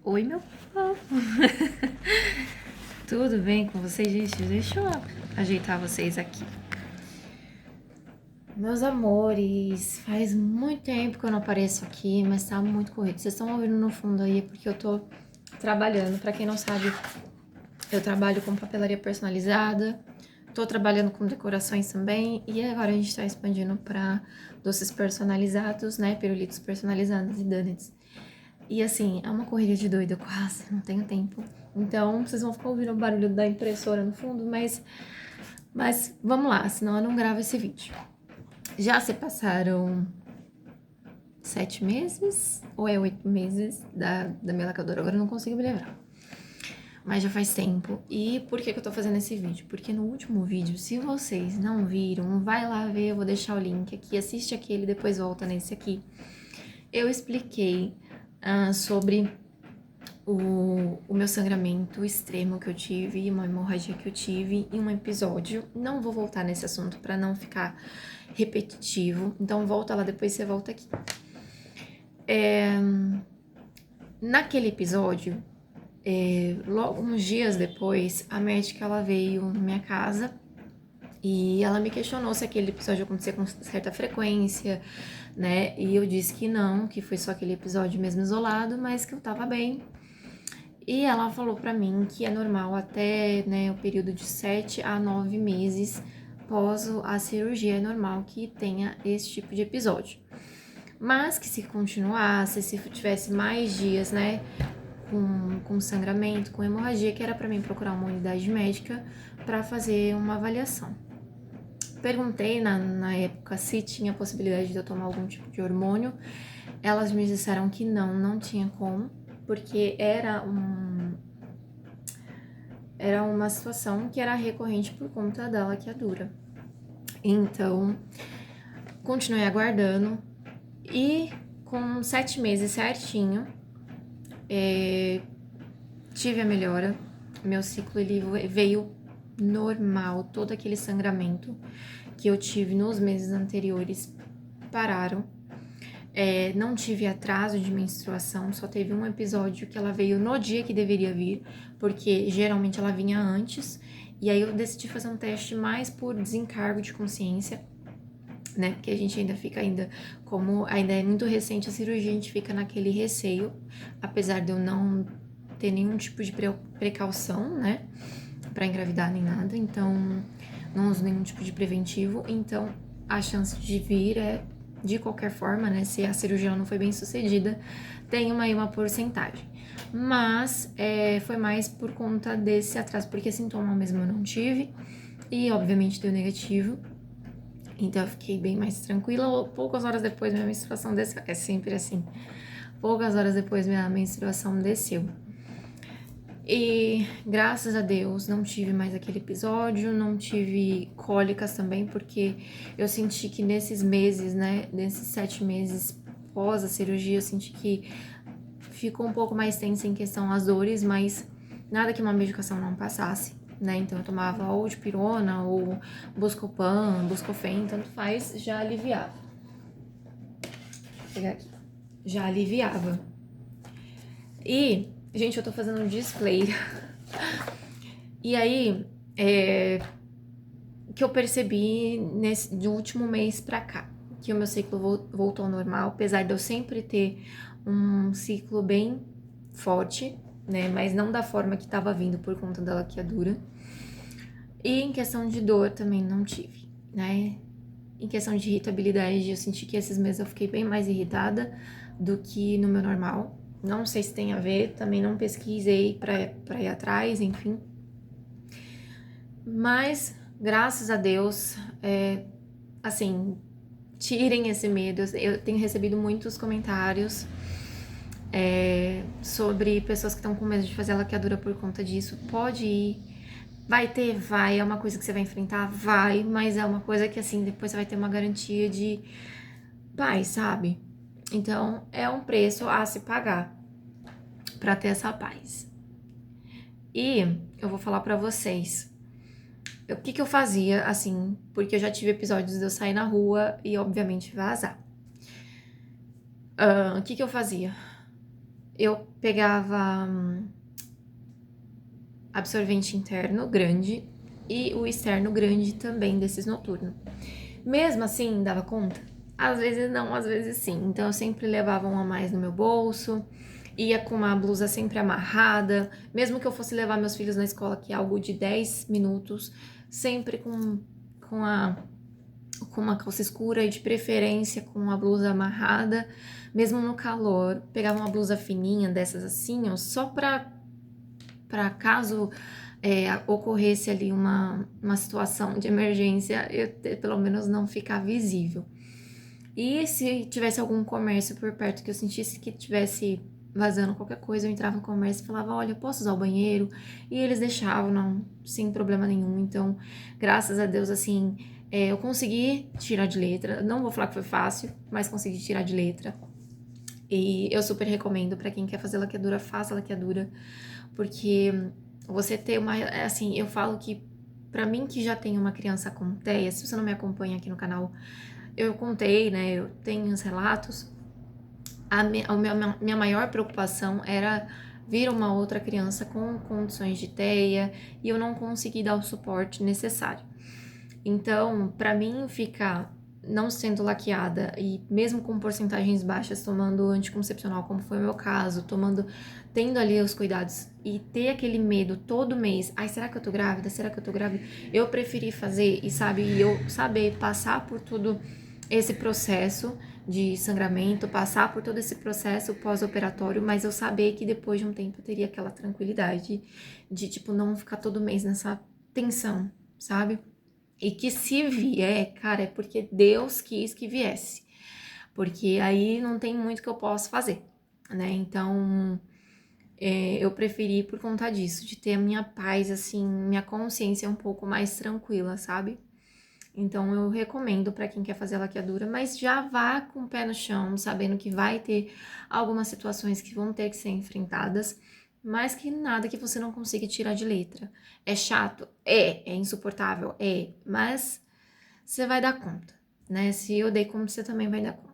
Oi, meu povo! Tudo bem com vocês, gente? Deixa eu ajeitar vocês aqui. Meus amores, faz muito tempo que eu não apareço aqui, mas tá muito corrido. Vocês estão ouvindo no fundo aí porque eu tô trabalhando. Pra quem não sabe, eu trabalho com papelaria personalizada, tô trabalhando com decorações também e agora a gente tá expandindo pra doces personalizados, né? Pirulitos personalizados e donuts. E assim, é uma correria de doida quase, não tenho tempo. Então, vocês vão ficar ouvindo o barulho da impressora no fundo, mas vamos lá, senão eu não gravo esse vídeo. Já se passaram 7 meses ou é 8 meses da minha lacadora? Agora eu não consigo me lembrar. Mas já faz tempo. E por que eu tô fazendo esse vídeo? Porque no último vídeo, se vocês não viram, vai lá ver, eu vou deixar o link aqui, assiste aquele, depois volta nesse aqui. Eu expliquei sobre o meu sangramento extremo que eu tive, uma hemorragia que eu tive em um episódio. Não vou voltar nesse assunto para não ficar repetitivo, então volta lá, depois você volta aqui. Naquele episódio, logo uns dias depois, a médica ela veio na minha casa e ela me questionou se aquele episódio acontecia com certa frequência, né? E eu disse que não, que foi só aquele episódio mesmo isolado, mas que eu tava bem. E ela falou pra mim que é normal até, né, o período de 7 a 9 meses pós a cirurgia, é normal que tenha esse tipo de episódio. Mas que se continuasse, se tivesse mais dias, né, com sangramento, com hemorragia, que era pra mim procurar uma unidade médica pra fazer uma avaliação. Perguntei na época se tinha possibilidade de eu tomar algum tipo de hormônio. Elas me disseram que não tinha como, porque era uma situação que era recorrente por conta da laqueadura. Então, continuei aguardando e com 7 meses certinho, tive a melhora. Meu ciclo ele veio normal, todo aquele sangramento que eu tive nos meses anteriores pararam. Não tive atraso de menstruação, só teve um episódio que ela veio no dia que deveria vir, porque geralmente ela vinha antes, e aí eu decidi fazer um teste mais por desencargo de consciência, né, porque a gente ainda fica como ainda é muito recente a cirurgia, a gente fica naquele receio, apesar de eu não ter nenhum tipo de precaução, né, pra engravidar nem nada, então não uso nenhum tipo de preventivo, então a chance de vir de qualquer forma, né, se a cirurgia não foi bem sucedida, tem uma porcentagem. Mas foi mais por conta desse atraso, porque sintoma mesmo eu não tive, e obviamente deu negativo, então eu fiquei bem mais tranquila. Poucas horas depois minha menstruação desceu, é sempre assim, poucas horas depois minha menstruação desceu. E graças a Deus não tive mais aquele episódio, não tive cólicas também, porque eu senti que nesses meses, né, nesses 7 meses pós a cirurgia, eu senti que ficou um pouco mais tensa em questão às dores, mas nada que uma medicação não passasse, né? Então eu tomava ou dipirona ou Buscopan, Buscofen, tanto faz, já aliviava. Vou pegar aqui. Já aliviava. E, gente, eu tô fazendo um display. E aí, que eu percebi de último mês pra cá, que o meu ciclo voltou ao normal, apesar de eu sempre ter um ciclo bem forte, né, mas não da forma que tava vindo por conta da laqueadura. E em questão de dor também não tive, né. Em questão de irritabilidade, eu senti que esses meses eu fiquei bem mais irritada do que no meu normal. Não sei se tem a ver, também não pesquisei pra ir atrás, enfim. Mas, graças a Deus, assim, tirem esse medo. Eu tenho recebido muitos comentários sobre pessoas que estão com medo de fazer a laqueadura por conta disso. Pode ir, vai, é uma coisa que você vai enfrentar, vai, mas é uma coisa que, assim, depois você vai ter uma garantia de paz, sabe? Então, é um preço a se pagar pra ter essa paz. E eu vou falar pra vocês o que eu fazia, assim, porque eu já tive episódios de eu sair na rua e, obviamente, vazar. O que eu fazia? eu pegava absorvente interno grande e o externo grande também desses noturnos. Mesmo assim, dava conta? Às vezes não, às vezes sim. Então eu sempre levava um a mais no meu bolso, ia com uma blusa sempre amarrada, mesmo que eu fosse levar meus filhos na escola, que é algo de 10 minutos, sempre com, a, com uma calça escura e de preferência com a blusa amarrada, mesmo no calor. Pegava uma blusa fininha dessas assim, ó, só para caso ocorresse ali uma situação de emergência, eu pelo menos não ficar visível. E se tivesse algum comércio por perto que eu sentisse que tivesse vazando qualquer coisa, eu entrava no comércio e falava, olha, eu posso usar o banheiro? E eles deixavam, não, sem problema nenhum. Então, graças a Deus, assim, eu consegui tirar de letra. Não vou falar que foi fácil, mas consegui tirar de letra. E eu super recomendo para quem quer fazer laqueadura, faça laqueadura, porque você ter uma, assim, eu falo que para mim que já tenho uma criança com TEA, se você não me acompanha aqui no canal, eu contei, né, eu tenho os relatos, minha maior preocupação era vir uma outra criança com condições de TEA e eu não consegui dar o suporte necessário. Então, para mim ficar não sendo laqueada e mesmo com porcentagens baixas tomando anticoncepcional, como foi o meu caso, tendo ali os cuidados e ter aquele medo todo mês, ai, será que eu tô grávida? Será que eu tô grávida? Eu preferi fazer e eu saber passar por tudo esse processo de sangramento, passar por todo esse processo pós-operatório, mas eu saber que depois de um tempo eu teria aquela tranquilidade de, tipo, não ficar todo mês nessa tensão, sabe? E que se vier, cara, é porque Deus quis que viesse. Porque aí não tem muito que eu possa fazer, né? Então, eu preferi por conta disso, de ter a minha paz, assim, minha consciência um pouco mais tranquila, sabe? Então, eu recomendo para quem quer fazer laqueadura, mas já vá com o pé no chão, sabendo que vai ter algumas situações que vão ter que ser enfrentadas, mas que nada que você não consiga tirar de letra. É chato? É insuportável? Mas você vai dar conta, né? Se eu dei conta, você também vai dar conta.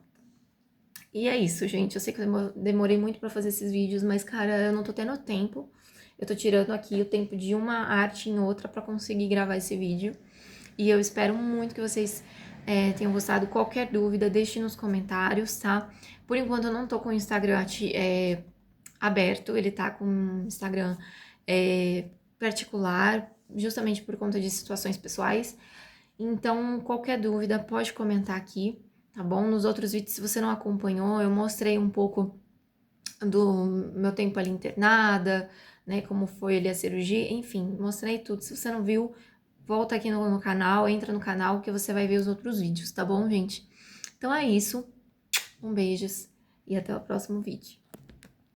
E é isso, gente. Eu sei que eu demorei muito pra fazer esses vídeos, mas, cara, eu não tô tendo tempo. Eu tô tirando aqui o tempo de uma arte em outra pra conseguir gravar esse vídeo. E eu espero muito que vocês tenham gostado. Qualquer dúvida, deixe nos comentários, tá? Por enquanto, eu não tô com o Instagram aberto. Ele tá com o Instagram particular, justamente por conta de situações pessoais. Então, qualquer dúvida, pode comentar aqui, tá bom? Nos outros vídeos, se você não acompanhou, eu mostrei um pouco do meu tempo ali internada, né? Como foi ali a cirurgia, enfim, mostrei tudo. Se você não viu, volta aqui no canal, entra no canal que você vai ver os outros vídeos, tá bom, gente? Então é isso. Um beijos e até o próximo vídeo.